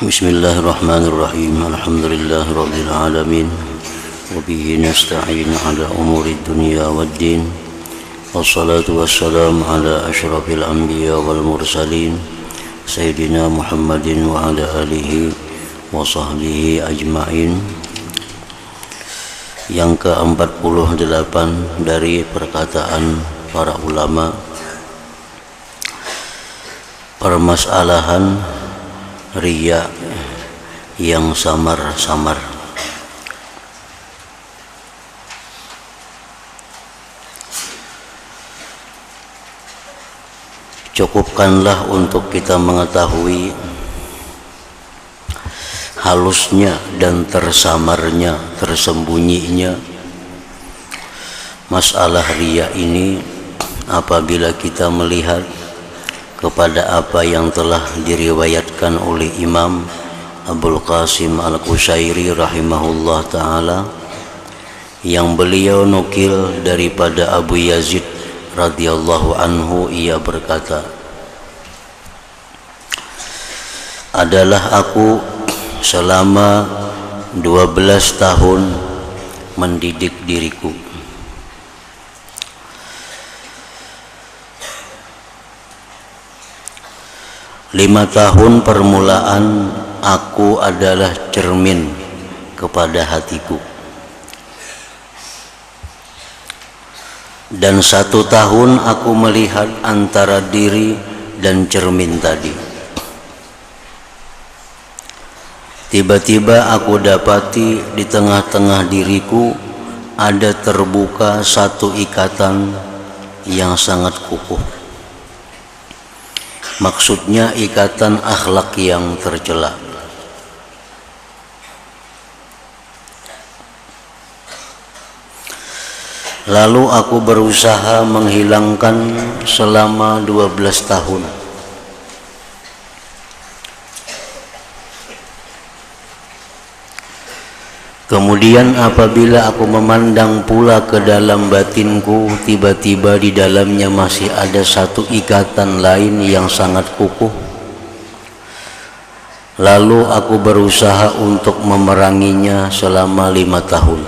Bismillahirrahmanirrahim. Alhamdulillahirabbil alamin. Wa bihi nasta'in 'ala umuri dunya waddin. Wassalatu wassalamu ala asyrafil anbiya wal mursalin sayyidina Muhammadin wa ala alihi wa sahbihi ajma'in. Yang ke-48 dari perkataan para ulama, permasalahan riya yang samar-samar. Cukupkanlah untuk kita mengetahui halusnya dan tersamarnya, tersembunyinya masalah riya ini apabila kita melihat kepada apa yang telah diriwayatkan oleh Imam Abul Qasim Al-Qushairi rahimahullah ta'ala, yang beliau nukil daripada Abu Yazid radhiyallahu anhu. Ia berkata, adalah aku selama 12 tahun mendidik diriku. Lima tahun permulaan aku adalah cermin kepada hatiku, dan 1 tahun aku melihat antara diri dan cermin tadi. Tiba-tiba aku dapati di tengah-tengah diriku ada terbuka satu ikatan yang sangat kukuh. Maksudnya ikatan akhlak yang tercela. Lalu aku berusaha menghilangkan selama 12 tahun. Kemudian apabila aku memandang pula ke dalam batinku, tiba-tiba di dalamnya masih ada satu ikatan lain yang sangat kukuh. Lalu aku berusaha untuk memeranginya selama 5 tahun.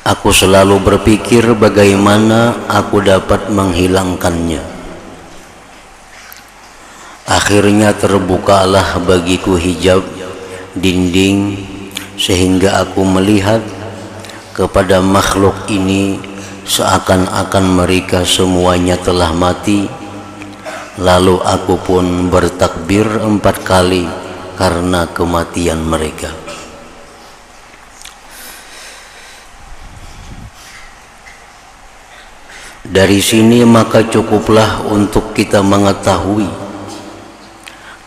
Aku selalu berpikir bagaimana aku dapat menghilangkannya. Akhirnya terbukalah bagiku hijab dinding, sehingga aku melihat kepada makhluk ini seakan-akan mereka semuanya telah mati. Lalu aku pun bertakbir 4 kali karena kematian mereka. Dari sini maka cukuplah untuk kita mengetahui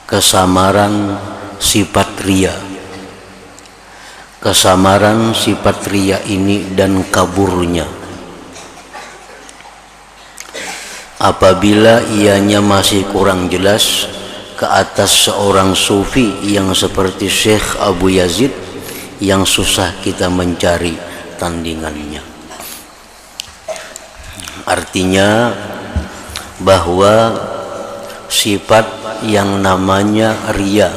kesamaran sifat riya. Kesamaran sifat riya ini dan kaburnya. Apabila ianya masih kurang jelas, ke atas seorang sufi yang seperti Syekh Abu Yazid yang susah kita mencari tandingannya. Artinya bahwa sifat yang namanya riya,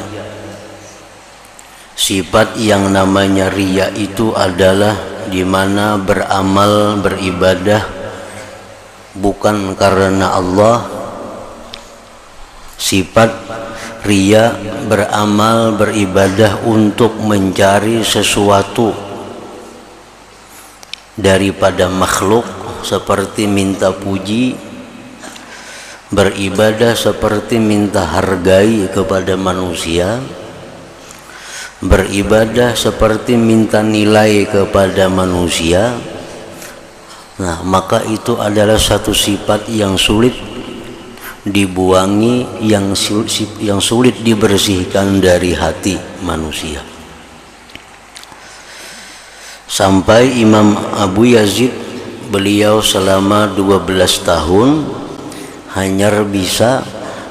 sifat yang namanya riya itu adalah di mana beramal, beribadah bukan karena Allah. Sifat riya beramal, beribadah untuk mencari sesuatu daripada makhluk, seperti minta puji, beribadah seperti minta hargai kepada manusia, beribadah seperti minta nilai kepada manusia. Nah, maka itu adalah satu sifat yang sulit dibuangi, yang sulit dibersihkan dari hati manusia. Sampai Imam Abu Yazid, beliau selama 12 tahun hanya bisa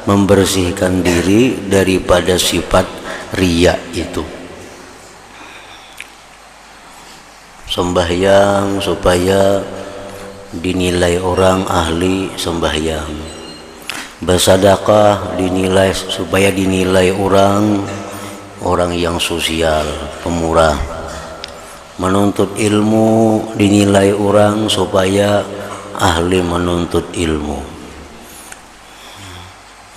membersihkan diri daripada sifat riya itu. Sembahyang supaya dinilai orang ahli sembahyang, Bersedekah dinilai supaya dinilai orang yang sosial, pemurah. Menuntut ilmu dinilai orang supaya ahli menuntut ilmu.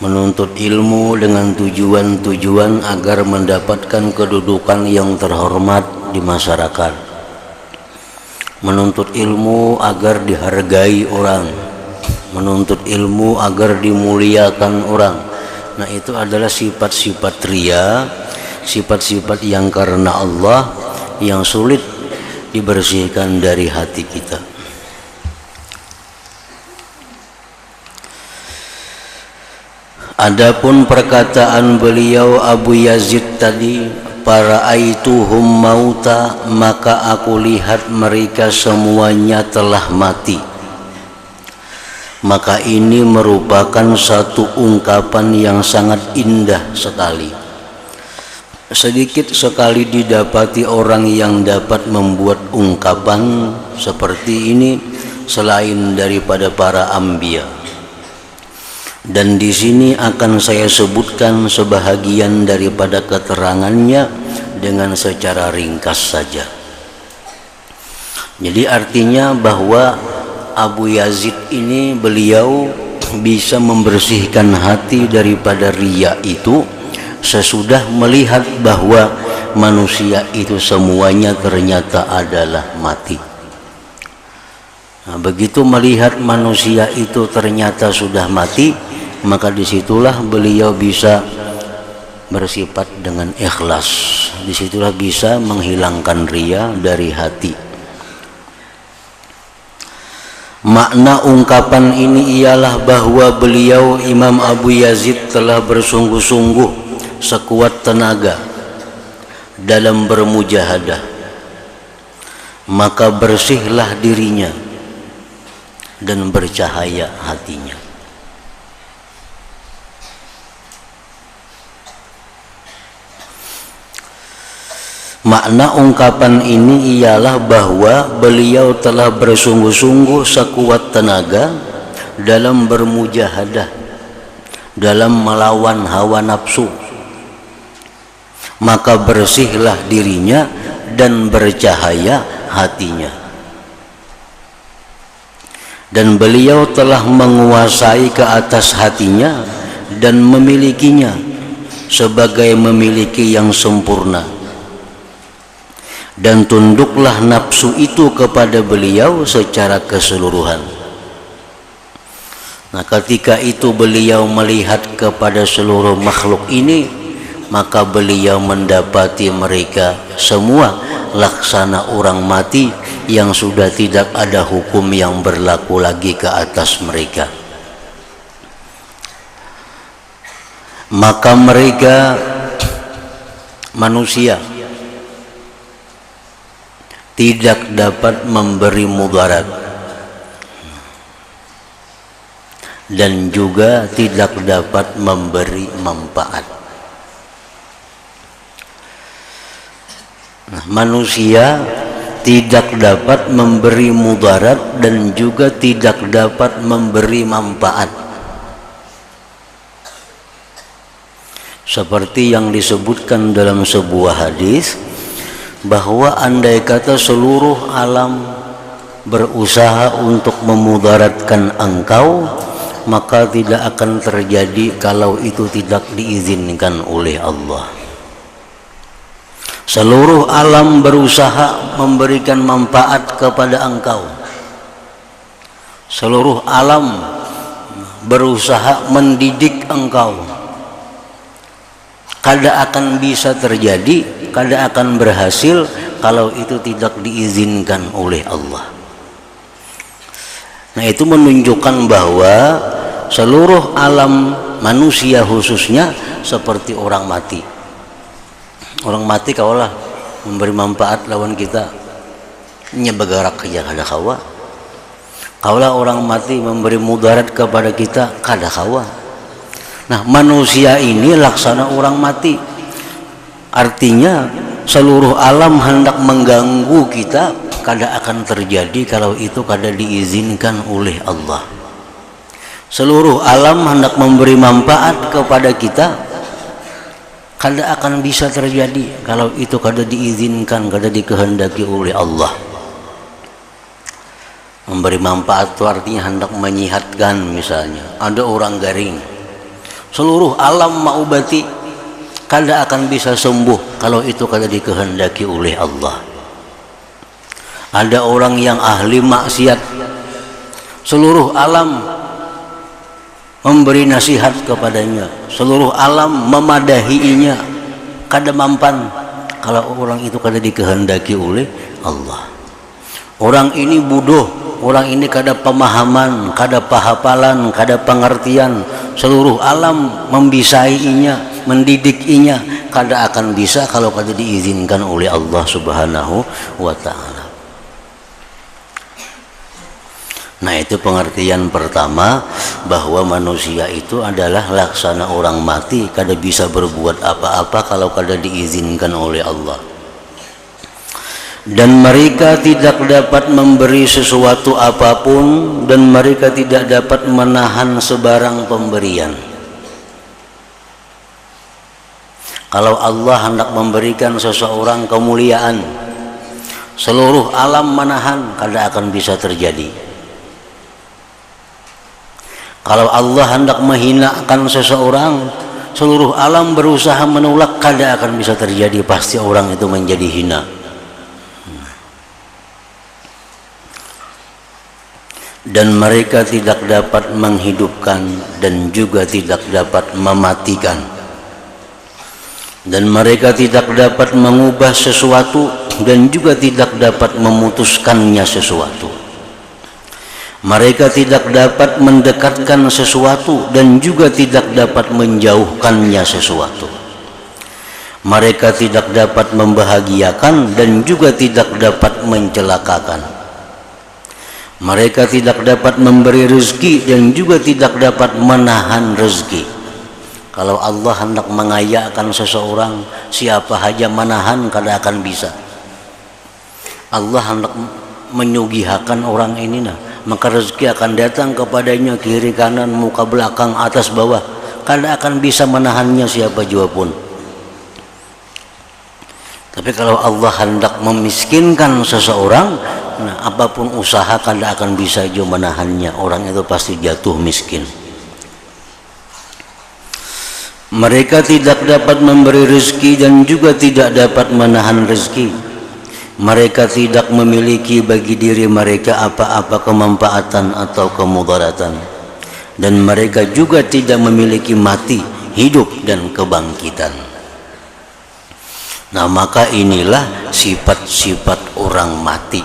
Menuntut ilmu dengan tujuan agar mendapatkan kedudukan yang terhormat di masyarakat. Menuntut ilmu agar dihargai orang. Menuntut ilmu agar dimuliakan orang. Nah, itu adalah sifat-sifat riya, sifat-sifat yang karena Allah yang sulit dibersihkan dari hati kita. Adapun perkataan beliau Abu Yazid tadi, para aituhum mauta, maka aku lihat mereka semuanya telah mati. Maka ini merupakan satu ungkapan yang sangat indah sekali. Sedikit sekali didapati orang yang dapat membuat ungkapan seperti ini selain daripada para anbiya. Dan di sini akan saya sebutkan sebahagian daripada keterangannya dengan secara ringkas saja. Jadi artinya bahwa Abu Yazid ini beliau bisa membersihkan hati daripada riya itu sesudah melihat bahwa manusia itu semuanya ternyata adalah mati. Nah, begitu melihat manusia itu ternyata sudah mati, maka disitulah beliau bisa bersifat dengan ikhlas. Disitulah bisa menghilangkan riya dari hati. Makna ungkapan ini ialah bahwa beliau Imam Abu Yazid telah bersungguh-sungguh sekuat tenaga dalam bermujahadah. Maka bersihlah dirinya dan bercahaya hatinya. Makna ungkapan ini ialah bahwa beliau telah bersungguh-sungguh sekuat tenaga dalam bermujahadah, dalam melawan hawa nafsu. Maka bersihlah dirinya dan bercahaya hatinya. Dan beliau telah menguasai ke atas hatinya dan memilikinya sebagai memiliki yang sempurna. Dan tunduklah nafsu itu kepada beliau secara keseluruhan. Nah, ketika itu beliau melihat kepada seluruh makhluk ini, maka beliau mendapati mereka semua laksana orang mati yang sudah tidak ada hukum yang berlaku lagi ke atas mereka. Maka mereka manusia tidak dapat memberi mudarat dan juga tidak dapat memberi manfaat. Nah, manusia tidak dapat memberi mudarat dan juga tidak dapat memberi manfaat. Seperti yang disebutkan dalam sebuah hadis, bahwa andai kata seluruh alam berusaha untuk memudaratkan engkau, maka tidak akan terjadi kalau itu tidak diizinkan oleh Allah. Seluruh alam berusaha memberikan manfaat kepada engkau. Seluruh alam berusaha mendidik engkau. Kada akan bisa terjadi, kada akan berhasil kalau itu tidak diizinkan oleh Allah. Nah, itu menunjukkan bahwa seluruh alam manusia khususnya seperti orang mati. Orang mati kaulah memberi manfaat lawan kita nyebagarak kerja kada kawa. Kaulah orang mati memberi mudarat kepada kita kada kawa. Nah, manusia ini laksana orang mati. Artinya seluruh alam hendak mengganggu kita kada akan terjadi kalau itu kada diizinkan oleh Allah. seluruh alam hendak memberi manfaat kepada kita, kada akan bisa terjadi kalau itu kada diizinkan, kada dikehendaki oleh Allah. Memberi manfaat itu artinya hendak menyihatkan. Misalnya ada orang garing, seluruh alam maubati, kada akan bisa sembuh kalau itu kada dikehendaki oleh Allah. Ada orang yang ahli maksiat, seluruh alam memberi nasihat kepadanya, seluruh alam memadahinya, kada mampan kalau orang itu kada dikehendaki oleh Allah. Orang ini bodoh, orang ini kada pemahaman, kada pahapalan, kada pengertian, seluruh alam membisainya, mendidikinya, kada akan bisa kalau kada diizinkan oleh Allah Subhanahu wa ta'ala. Nah, itu pengertian pertama, bahwa manusia itu adalah laksana orang mati, kada bisa berbuat apa-apa kalau kada diizinkan oleh Allah. Dan mereka tidak dapat memberi sesuatu apapun, dan mereka tidak dapat menahan sebarang pemberian. Kalau Allah hendak memberikan seseorang kemuliaan, seluruh alam menahan, kada akan bisa terjadi. Kalau Allah hendak menghinakan seseorang, seluruh alam berusaha menolak, kada akan bisa terjadi, pasti orang itu menjadi hina. Dan mereka tidak dapat menghidupkan dan juga tidak dapat mematikan. Dan mereka tidak dapat mengubah sesuatu dan juga tidak dapat memutuskannya sesuatu. Mereka tidak dapat mendekatkan sesuatu dan juga tidak dapat menjauhkannya sesuatu. Mereka tidak dapat membahagiakan dan juga tidak dapat mencelakakan. Mereka tidak dapat memberi rezeki dan juga tidak dapat menahan rezeki. Kalau Allah hendak mengayakan seseorang, siapa saja menahan kada akan bisa. Allah hendak menyugihakan orang ini, maka rezeki akan datang kepadanya kiri kanan, muka belakang, atas bawah. Kada akan bisa menahannya siapa jua pun. Tapi kalau Allah hendak memiskinkan seseorang, nah apapun usaha kada akan bisa jua menahannya. Orang itu pasti jatuh miskin. Mereka tidak dapat memberi rezeki dan juga tidak dapat menahan rezeki. Mereka tidak memiliki bagi diri mereka apa-apa kemanfaatan atau kemudaratan, dan mereka juga tidak memiliki mati, hidup, dan kebangkitan. Nah, maka inilah sifat-sifat orang mati.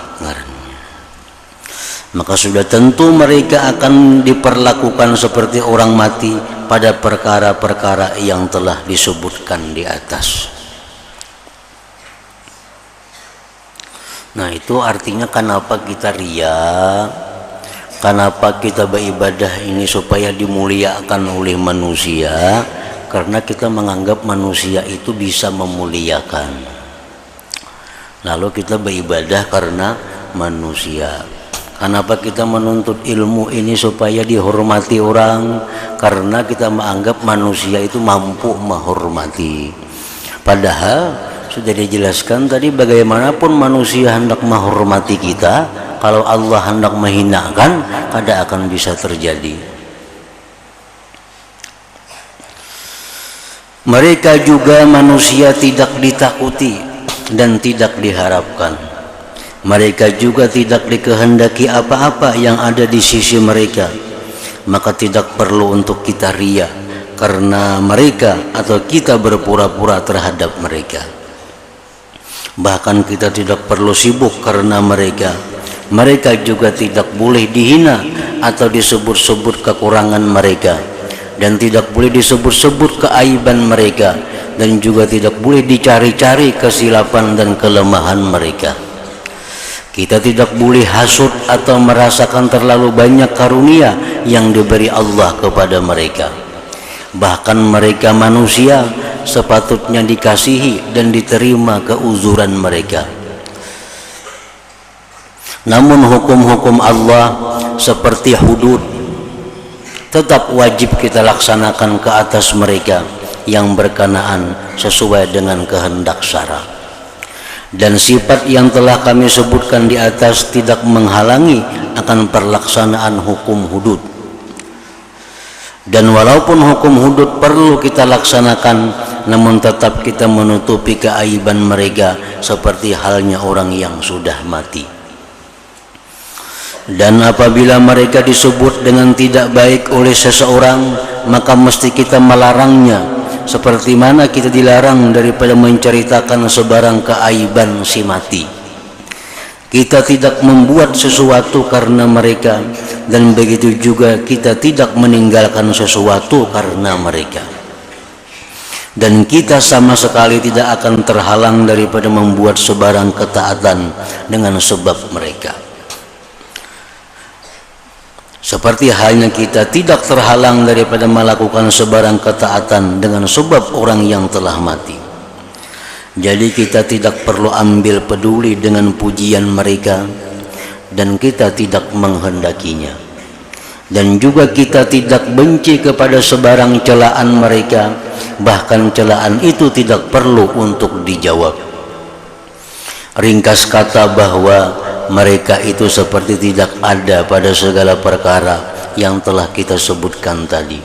Maka sudah tentu mereka akan diperlakukan seperti orang mati pada perkara-perkara yang telah disebutkan di atas. Nah, itu artinya kenapa kita ria, kenapa kita beribadah ini supaya dimuliakan oleh manusia, karena kita menganggap manusia itu bisa memuliakan. Lalu kita beribadah karena manusia. Kenapa kita menuntut ilmu ini supaya dihormati orang? Karena kita menganggap manusia itu mampu menghormati. Padahal sudah dijelaskan tadi, bagaimanapun manusia hendak menghormati kita, kalau Allah hendak menghinakan, kada akan bisa terjadi. Mereka juga manusia tidak ditakuti dan tidak diharapkan. Mereka juga tidak dikehendaki apa-apa yang ada di sisi mereka. Maka tidak perlu untuk kita ria karena mereka atau kita berpura-pura terhadap mereka. Bahkan kita tidak perlu sibuk karena mereka. Mereka juga tidak boleh dihina atau disebut-sebut kekurangan mereka, dan tidak boleh disebut-sebut keaiban mereka, dan juga tidak boleh dicari-cari kesilapan dan kelemahan mereka. Kita tidak boleh hasut atau merasakan terlalu banyak karunia yang diberi Allah kepada mereka. Bahkan mereka manusia sepatutnya dikasihi dan diterima keuzuran mereka. Namun hukum-hukum Allah seperti hudud, tetap wajib kita laksanakan ke atas mereka yang berkenaan sesuai dengan kehendak syara. Dan sifat yang telah kami sebutkan di atas tidak menghalangi akan pelaksanaan hukum hudud. Dan walaupun hukum hudud perlu kita laksanakan, namun tetap kita menutupi keaiban mereka seperti halnya orang yang sudah mati. Dan apabila mereka disebut dengan tidak baik oleh seseorang, maka mesti kita melarangnya, seperti mana kita dilarang daripada menceritakan sebarang keaiban si mati. Kita tidak membuat sesuatu karena mereka, dan begitu juga kita tidak meninggalkan sesuatu karena mereka. Dan kita sama sekali tidak akan terhalang daripada membuat sebarang ketaatan dengan sebab mereka. Seperti halnya kita tidak terhalang daripada melakukan sebarang ketaatan dengan sebab orang yang telah mati. Jadi kita tidak perlu ambil peduli dengan pujian mereka, dan kita tidak menghendakinya. Dan juga kita tidak benci kepada sebarang celaan mereka, bahkan celaan itu tidak perlu untuk dijawab. Ringkas kata bahwa mereka itu seperti tidak ada pada segala perkara yang telah kita sebutkan tadi,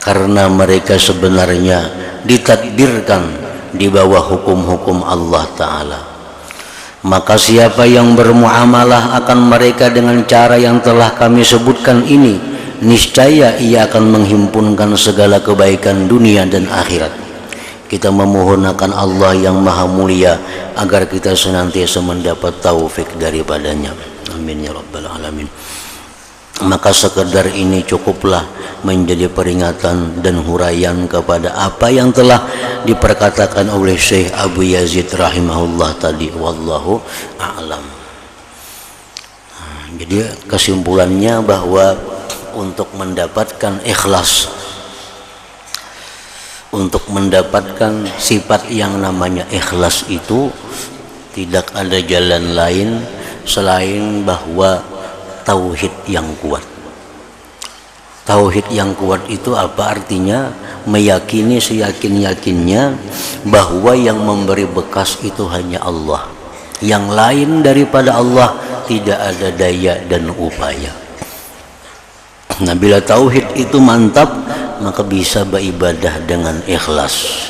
karena mereka sebenarnya ditadbirkan di bawah hukum-hukum Allah Ta'ala. Maka siapa yang bermuamalah akan mereka dengan cara yang telah kami sebutkan ini, niscaya ia akan menghimpunkan segala kebaikan dunia dan akhirat. Kita memohon akan Allah yang maha mulia agar kita senantiasa mendapat taufik daripadanya. Amin ya rabbal alamin. Maka sekedar ini cukuplah menjadi peringatan dan huraian kepada apa yang telah diperkatakan oleh Syekh Abu Yazid rahimahullah tadi. Wallahu a'lam. Jadi kesimpulannya bahwa untuk mendapatkan ikhlas, untuk mendapatkan sifat yang namanya ikhlas itu tidak ada jalan lain selain bahwa tauhid yang kuat. Tauhid yang kuat itu apa artinya? Meyakini seyakin-yakinnya bahwa yang memberi bekas itu hanya Allah. Yang lain daripada Allah tidak ada daya dan upaya. Nah, bila tauhid itu mantap, maka bisa beribadah dengan ikhlas.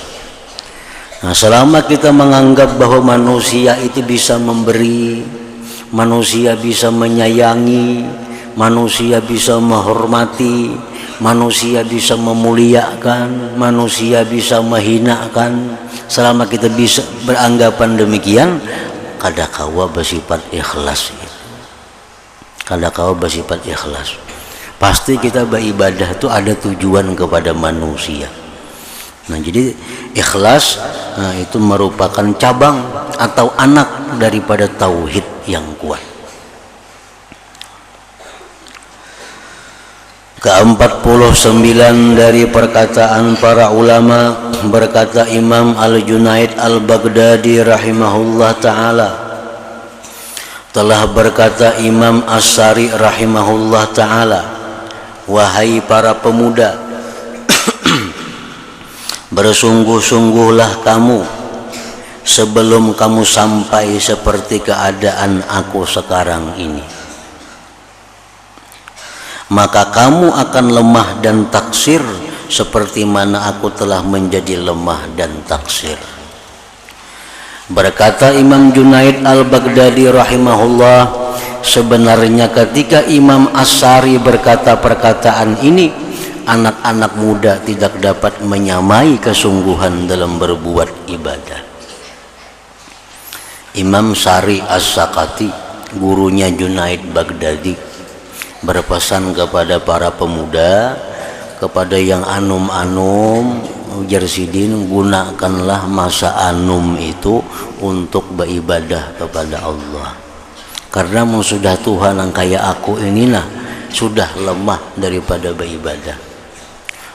Nah, selama kita menganggap bahwa manusia itu bisa memberi, manusia bisa menyayangi, manusia bisa menghormati, manusia bisa memuliakan, manusia bisa menghinakan, selama kita bisa beranggapan demikian, kadakawa bersifat ikhlas. Kadakawa bersifat ikhlas. Pasti kita beribadah itu ada tujuan kepada manusia. Nah, jadi ikhlas itu merupakan cabang atau anak daripada tauhid yang kuat. Ke-49 dari perkataan para ulama, berkata Imam Al-Junaid Al-Baghdadi rahimahullah ta'ala, telah berkata Imam As-Sari rahimahullah ta'ala, wahai para pemuda, bersungguh-sungguhlah kamu sebelum kamu sampai seperti keadaan aku sekarang ini. Maka kamu akan lemah dan taksir seperti mana aku telah menjadi lemah dan taksir. Berkata Imam Junaid Al-Baghdadi rahimahullah, sebenarnya ketika Imam As-Sari berkata perkataan ini, anak-anak muda tidak dapat menyamai kesungguhan dalam berbuat ibadah. Imam Sari As-Sakati, gurunya Junaid Baghdadi, berpesan kepada para pemuda, kepada yang anum-anum, Jarsidin, gunakanlah masa anum itu untuk beribadah kepada Allah. Karena sudah Tuhan yang kayak aku inilah sudah lemah daripada beribadah.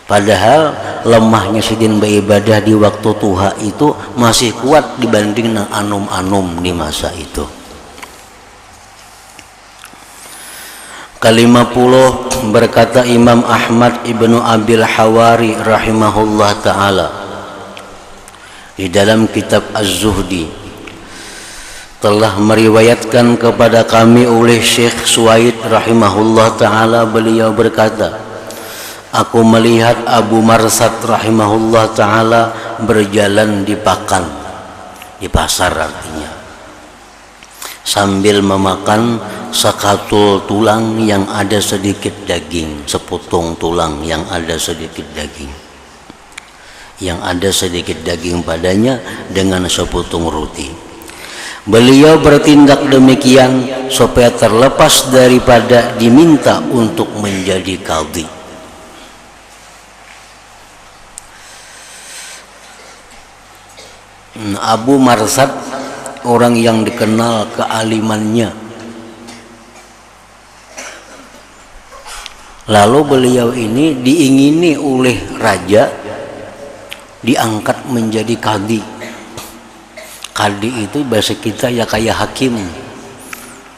Padahal lemahnya sidin beribadah di waktu tuha itu masih kuat dibanding nang anum-anum di masa itu. Ke-50 berkata Imam Ahmad ibnu Abil Hawari rahimahullah ta'ala di dalam kitab Az-Zuhdi, telah meriwayatkan kepada kami oleh Syekh Suwaid rahimahullah ta'ala, beliau berkata, aku melihat Abu Marsad rahimahullah ta'ala berjalan di pakan, di pasar artinya, sambil memakan sekatul tulang yang ada sedikit daging, sepotong tulang yang ada sedikit daging, yang ada sedikit daging padanya dengan sepotong roti. Beliau bertindak demikian supaya terlepas daripada diminta untuk menjadi qadhi. Abu Marsad orang yang dikenal kealimannya. Lalu beliau ini diingini oleh raja diangkat menjadi qadhi. Qadhi itu bahasa kita ya kayak hakim.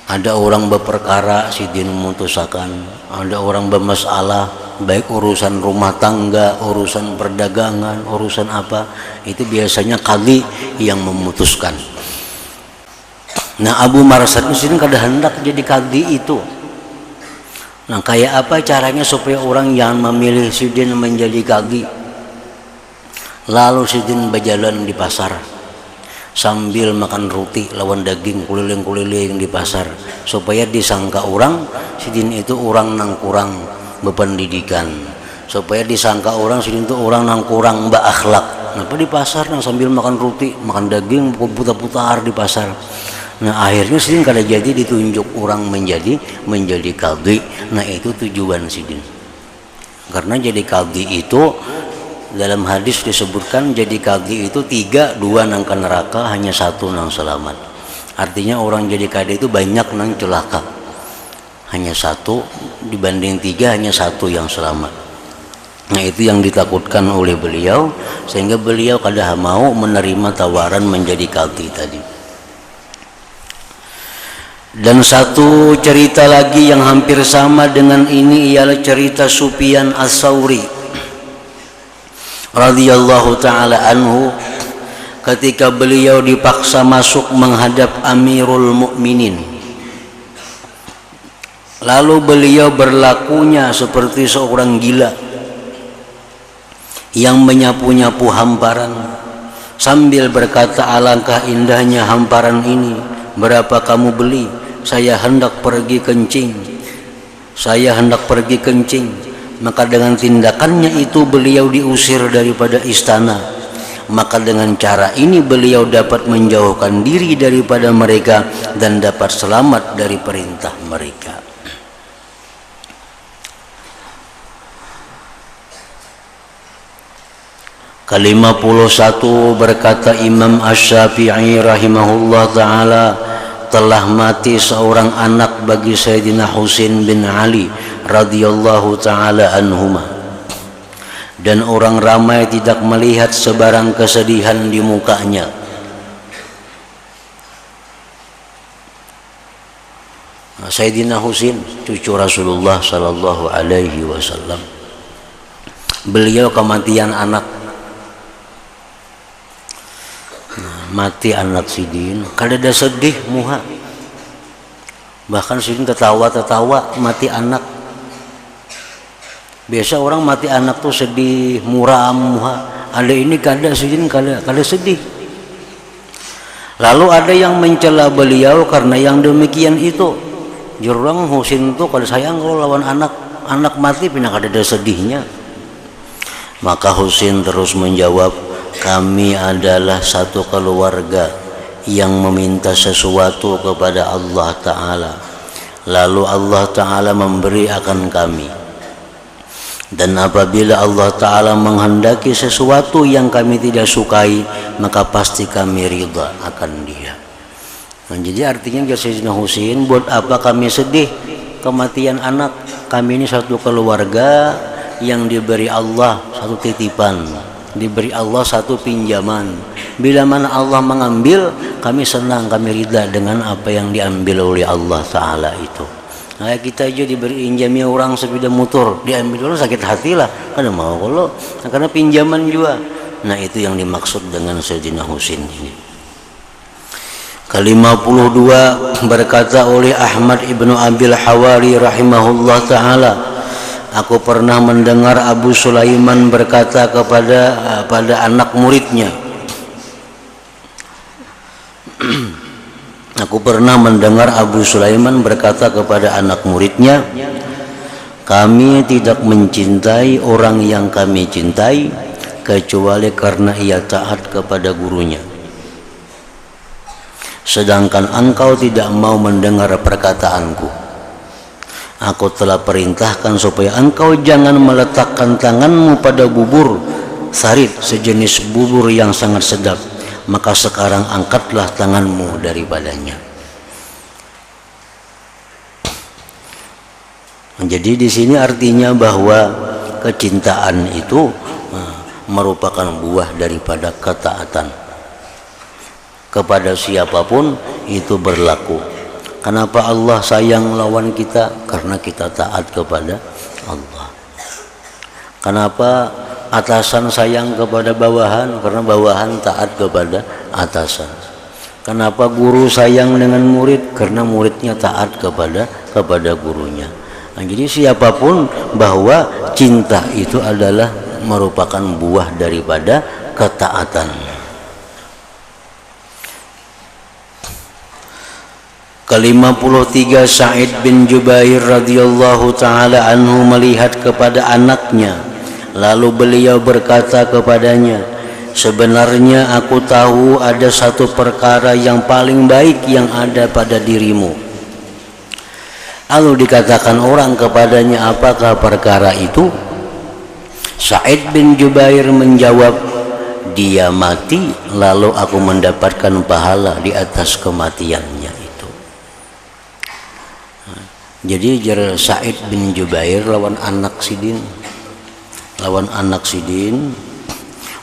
Ada orang berperkara sidin memutusakan, ada orang bermasalah baik urusan rumah tangga, urusan perdagangan, urusan apa, itu biasanya qadhi yang memutuskan. Nah, Abu Marsad ini kada hendak jadi qadhi itu. Nah, kayak apa caranya supaya orang yang memilih sidin menjadi qadhi? Lalu sidin berjalan di pasar sambil makan roti lawan daging keliling-keliling di pasar, supaya disangka orang sidin itu orang nang kurang berpendidikan, supaya disangka orang sidin itu orang nang kurang berakhlak. Kenapa di pasar nang sambil makan roti, makan daging, putar-putar di pasar. Nah, akhirnya sidin kada jadi ditunjuk orang menjadi qadhi. Nah, itu tujuan sidin. Karena jadi qadhi itu dalam hadis disebutkan, jadi qadhi itu 3, 2 nang ke neraka, hanya 1 nang selamat. Artinya orang jadi qadhi itu banyak nang celaka, hanya 1 dibanding 3, hanya 1 yang selamat. Nah, itu yang ditakutkan oleh beliau, sehingga beliau kada mau menerima tawaran menjadi qadhi tadi. Dan satu cerita lagi yang hampir sama dengan ini ialah cerita Sufyan Ats-Tsauri radhiyallahu ta'ala anhu, ketika beliau dipaksa masuk menghadap Amirul Mukminin. Lalu beliau berlakunya seperti seorang gila yang menyapu-nyapu hamparan sambil berkata, alangkah indahnya hamparan ini, berapa kamu beli? Saya hendak pergi kencing. Maka dengan tindakannya itu beliau diusir daripada istana. Maka dengan cara ini beliau dapat menjauhkan diri daripada mereka dan dapat selamat dari perintah mereka. Ke-51 berkata Imam Asy-Syafi'i rahimahullah ta'ala, telah mati seorang anak bagi Sayyidina Husain bin Ali radhiyallahu ta'ala anhuma, dan orang ramai tidak melihat sebarang kesedihan di mukanya. Sayyidina Husain cucu Rasulullah sallallahu alaihi wasallam, beliau kematian anak. Mati anak sidin, kada ada sedih muha, bahkan sidin tertawa mati anak. Biasa orang mati anak tuh sedih muram muha, ada ini kada sidin kada sedih. Lalu ada yang mencela beliau karena yang demikian itu. Jurang Husain tuh kada sayang kalau lawan anak mati pina kada ada sedihnya. Maka Husain terus menjawab, kami adalah satu keluarga yang meminta sesuatu kepada Allah Ta'ala, lalu Allah Ta'ala memberi akan kami, dan apabila Allah Ta'ala menghendaki sesuatu yang kami tidak sukai, maka pasti kami ridha akan dia. Nah, jadi artinya Sayyidina Husain, buat apa kami sedih kematian anak? Kami ini satu keluarga yang diberi Allah satu titipan, diberi Allah satu pinjaman. Bila mana Allah mengambil, kami senang, kami ridha dengan apa yang diambil oleh Allah Ta'ala itu. Kayak kita aja diberi pinjamnya orang sepeda motor, diambil dulu sakit hati lah, karena mau kalau karena pinjaman juga. Nah itu yang dimaksud dengan Sayyidina Husain ini. Ke-52 berkata oleh Ahmad ibnu Abil Hawari rahimahullah ta'ala, aku pernah mendengar Abu Sulaiman berkata pada anak muridnya, aku pernah mendengar Abu Sulaiman berkata kepada anak muridnya, kami tidak mencintai orang yang kami cintai kecuali karena ia taat kepada gurunya. Sedangkan engkau tidak mau mendengar perkataanku. Aku telah perintahkan supaya engkau jangan meletakkan tanganmu pada bubur sarit, sejenis bubur yang sangat sedap. Maka sekarang angkatlah tanganmu daripadanya. Jadi di sini artinya bahwa kecintaan itu merupakan buah daripada ketaatan. Kepada siapapun itu berlaku. Kenapa Allah sayang lawan kita? Karena kita taat kepada Allah. Kenapa atasan sayang kepada bawahan? Karena bawahan taat kepada atasan. Kenapa guru sayang dengan murid? Karena muridnya taat kepada gurunya. Nah, jadi siapapun bahwa cinta itu adalah merupakan buah daripada ketaatan. Ke-53 Sa'id bin Jubair radhiyallahu taala anhu melihat kepada anaknya, lalu beliau berkata kepadanya, sebenarnya aku tahu ada satu perkara yang paling baik yang ada pada dirimu. Lalu dikatakan orang kepadanya, apakah perkara itu? Sa'id bin Jubair menjawab, dia mati lalu aku mendapatkan pahala di atas kematiannya itu. Jadi Sa'id bin Jubair lawan anak sidin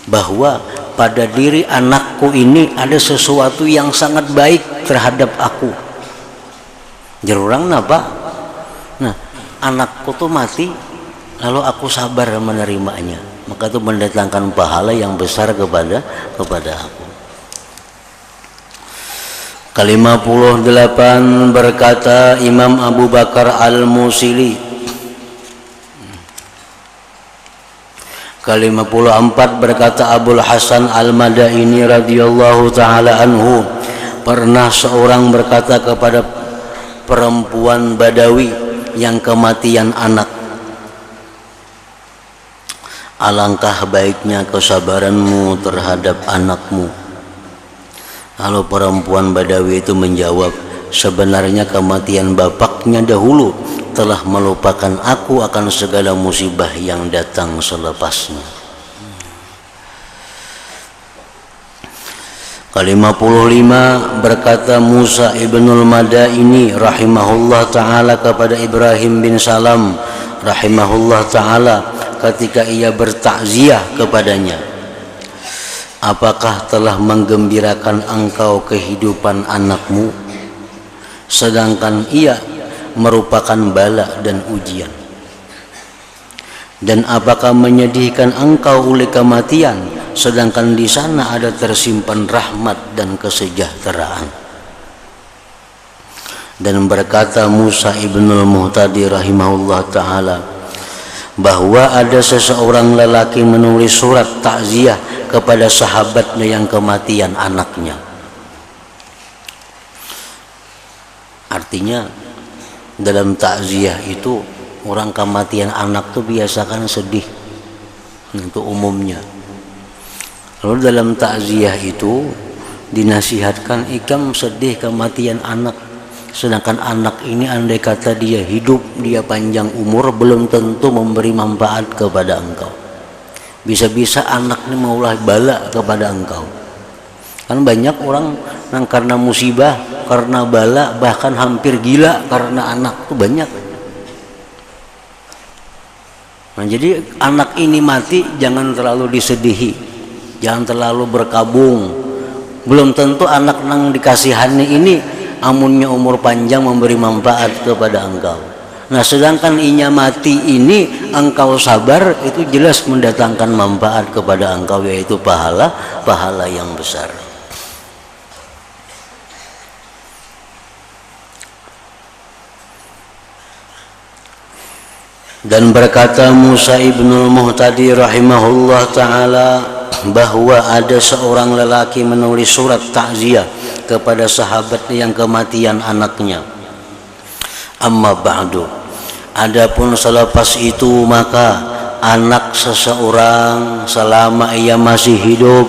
bahwa pada diri anakku ini ada sesuatu yang sangat baik terhadap aku. Jerurang napa? Nah, anakku tuh mati lalu aku sabar menerimanya, maka itu mendatangkan pahala yang besar kepada aku. Ke-58 berkata Imam Abu Bakar Al-Musili. Ke-54 berkata Abul Hasan Al-Madaini radhiyallahu taala anhu, pernah seorang berkata kepada perempuan Badawi yang kematian anak, alangkah baiknya kesabaranmu terhadap anakmu. Lalu perempuan Badawi itu menjawab, sebenarnya kematian bapaknya dahulu telah melupakan aku akan segala musibah yang datang selepasnya. Ke-55 berkata Musa ibnul Madaini rahimahullah ta'ala kepada Ibrahim bin Salam rahimahullah ta'ala ketika ia bertakziah kepadanya, apakah telah menggembirakan engkau kehidupan anakmu sedangkan ia merupakan bala dan ujian? Dan apakah menyedihkan engkau oleh kematian sedangkan di sana ada tersimpan rahmat dan kesejahteraan? Dan berkata Musa ibnul Muhtadi rahimahullah ta'ala bahwa ada seseorang lelaki menulis surat takziah kepada sahabatnya yang kematian anaknya. Artinya dalam takziah itu orang kematian anak tuh biasakan sedih, itu umumnya. Lalu dalam takziah itu dinasihatkan, ikam sedih kematian anak, sedangkan anak ini andai kata dia hidup, dia panjang umur, belum tentu memberi manfaat kepada engkau. Bisa-bisa anak ini maulah bala kepada engkau. Kan banyak orang yang karena musibah, karena bala, bahkan hampir gila karena anak tuh banyak. Nah, jadi anak ini mati jangan terlalu disedihi, jangan terlalu berkabung. Belum tentu anak nang dikasihani ini amunnya umur panjang memberi manfaat kepada engkau. Nah sedangkan inya mati ini engkau sabar, itu jelas mendatangkan manfaat kepada engkau, yaitu pahala yang besar. Dan berkata Musa ibnul Muhtadi rahimahullah ta'ala bahwa ada seorang lelaki menulis surat takziah kepada sahabatnya yang kematian anaknya. Amma ba'du, adapun selepas itu maka anak seseorang selama ia masih hidup,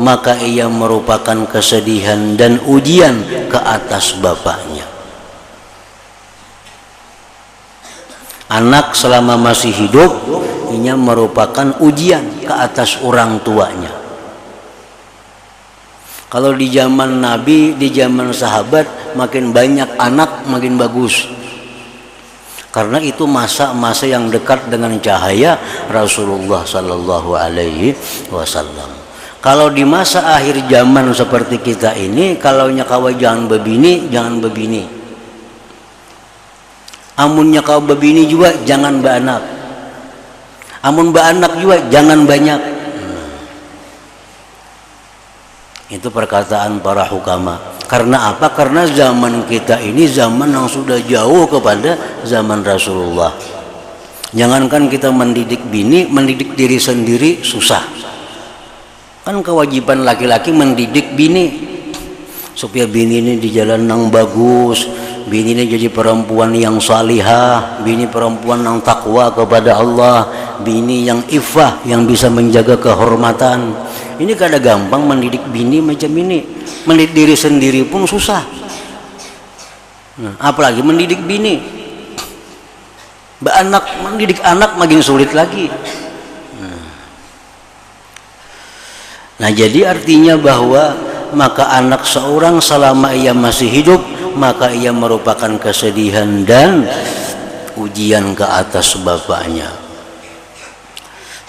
maka ia merupakan kesedihan dan ujian ke atas bapaknya. Anak selama masih hidup ini merupakan ujian ke atas orang tuanya. Kalau di zaman Nabi, di zaman sahabat, makin banyak anak makin bagus. Karena itu masa-masa yang dekat dengan cahaya Rasulullah sallallahu alaihi wasallam. Kalau di masa akhir zaman seperti kita ini, kalau nyakawa jangan bebini. Amunnya kau bebini juga jangan beranak. Amun beranak juga jangan banyak. Itu perkataan para hukama. Karena apa? Karena zaman kita ini zaman yang sudah jauh kepada zaman Rasulullah. Jangankan kita mendidik bini, mendidik diri sendiri susah. Kan kewajiban laki-laki mendidik bini supaya bini ini di jalan yang bagus, bini ini jadi perempuan yang salihah, bini perempuan yang takwa kepada Allah, bini yang iffah, yang bisa menjaga kehormatan. Ini kada gampang mendidik bini macam ini. Mendidik diri sendiri pun susah. Nah, apalagi mendidik bini. Mendidik anak makin sulit lagi. Nah, jadi artinya bahwa maka anak seorang selama ia masih hidup, maka ia merupakan kesedihan dan ujian ke atas bapaknya.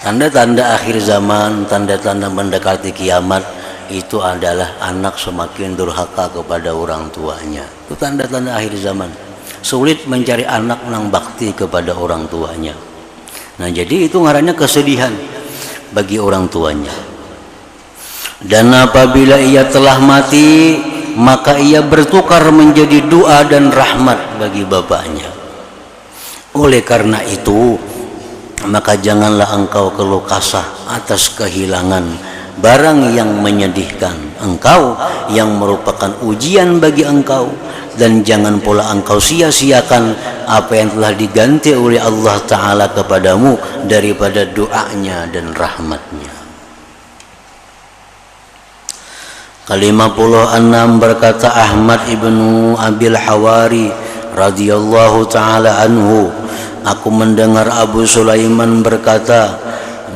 Tanda-tanda akhir zaman, tanda-tanda mendekati kiamat itu adalah anak semakin durhaka kepada orang tuanya. Itu tanda-tanda akhir zaman. Sulit mencari anak yang bakti kepada orang tuanya. Nah, jadi itu ngarannya kesedihan bagi orang tuanya. Dan apabila ia telah mati, maka ia bertukar menjadi doa dan rahmat bagi bapaknya. Oleh karena itu, maka janganlah engkau keluh kesah atas kehilangan barang yang menyedihkan engkau, yang merupakan ujian bagi engkau, dan jangan pula engkau sia-siakan apa yang telah diganti oleh Allah Ta'ala kepadamu daripada doanya dan rahmatnya. Ke-56 berkata Ahmad ibnu Abil Hawari radhiyallahu ta'ala anhu, aku mendengar Abu Sulaiman berkata,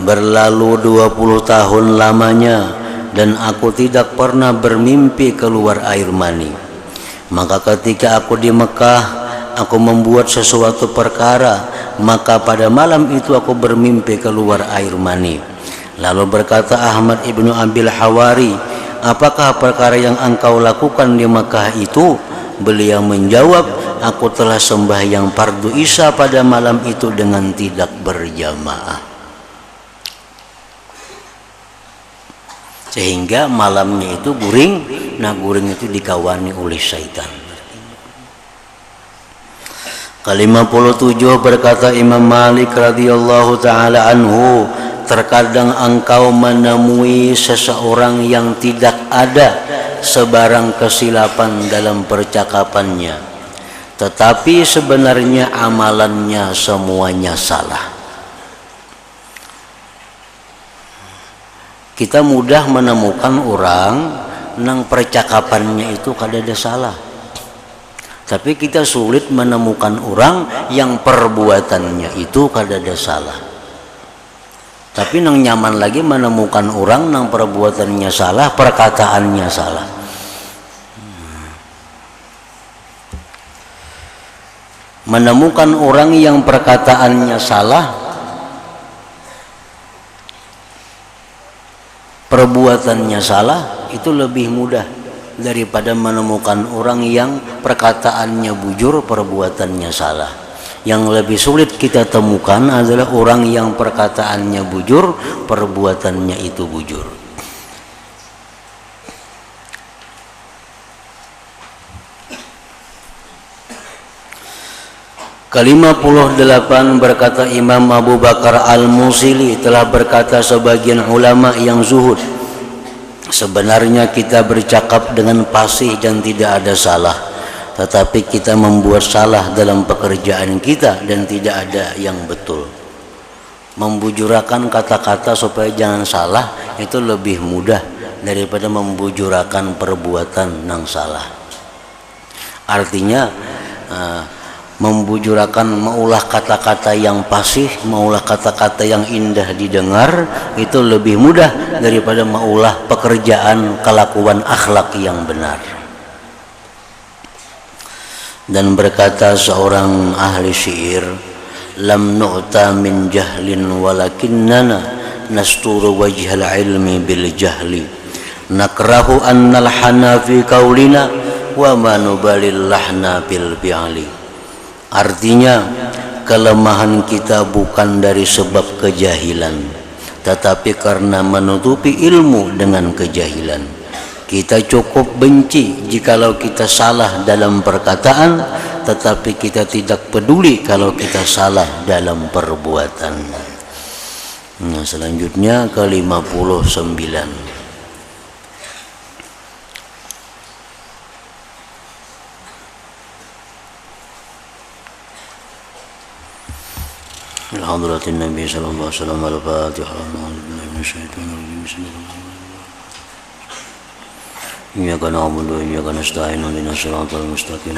berlalu 20 tahun lamanya dan aku tidak pernah bermimpi keluar air mani. Maka ketika aku di Mekah, aku membuat sesuatu perkara, maka pada malam itu aku bermimpi keluar air mani. Lalu berkata Ahmad ibnu Abil Hawari, apakah perkara yang engkau lakukan di Mekah itu? Beliau menjawab, aku telah sembahyang fardu Isya pada malam itu dengan tidak berjamaah. Sehingga malamnya itu guring, nah guring itu dikawani oleh syaitan. Ke-57 berkata Imam Malik radhiyallahu ta'ala anhu, terkadang engkau menemui seseorang yang tidak ada sebarang kesilapan dalam percakapannya, tetapi sebenarnya amalannya semuanya salah. Kita mudah menemukan orang yang percakapannya itu kada ada salah, tapi kita sulit menemukan orang yang perbuatannya itu kada ada salah. Tapi nang nyaman lagi menemukan orang nang perbuatannya salah, perkataannya salah. Menemukan orang yang perkataannya salah, perbuatannya salah, itu lebih mudah. daripada menemukan orang yang perkataannya bujur, perbuatannya salah. Yang lebih sulit kita temukan adalah orang yang perkataannya bujur, perbuatannya itu bujur. Ke-58 berkata Imam Abu Bakar Al-Musili telah berkata sebagian ulama yang zuhud, sebenarnya kita bercakap dengan fasih dan tidak ada salah, tetapi kita membuat salah dalam pekerjaan kita dan tidak ada yang betul. Membujurakan kata-kata supaya jangan salah itu lebih mudah daripada membujurakan perbuatan yang salah. Artinya membujurakan, maulah kata-kata yang fasih, maulah kata-kata yang indah didengar itu lebih mudah daripada maulah pekerjaan, kelakuan, akhlak yang benar. Dan berkata seorang ahli syair, lam nu'ta min jahlin walakinnana nasturu wajhal ilmi bil jahli nakrahu annal hana fi qaulina wa ma nubalil lahna bil fi'li. Artinya, kelemahan kita bukan dari sebab kejahilan, tetapi karena menutupi ilmu dengan kejahilan. Kita cukup benci jikalau kita salah dalam perkataan, tetapi kita tidak peduli kalau kita salah dalam perbuatan. Nah, selanjutnya ke-59. Alhamdulillah Nabi sallallahu alaihi wasallam al-Fatihah. Iyyaka na'budu wa iyyaka nasta'in ihdinas siratal mustaqim.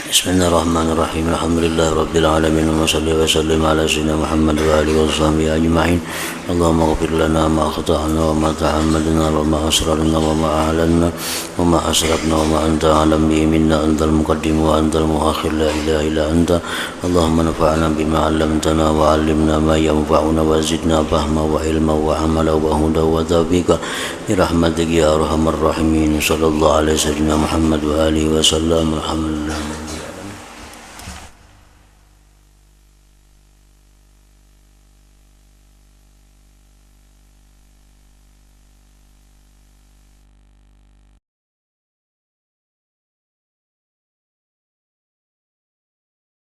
Bismillahirrahmanirrahim. Alhamdulillahi rabbil alamin wa salli wa sallim ala sayyidina Muhammad wa alihi wa sahbihi ajma'in. Allahumma ighfir lana ma khata'na wa ma ta'ammadna wa ma asrarna wa ma a'lanna wa ma asrafna wa ma anta a'lam bihi minna antal muqaddim wa antal muakhir la ilaha illa anta. Allahumma nafa'na bima 'allamtana wa 'allimna ma yanfa'una wa zidna fahma wa ilma wa 'amala wa huda wa tawfiqa bi rahmatika ya arhamar rahimin. Sallallahu alaihi sayyidina Muhammad wa alihi wa sallam. Alhamdulillah.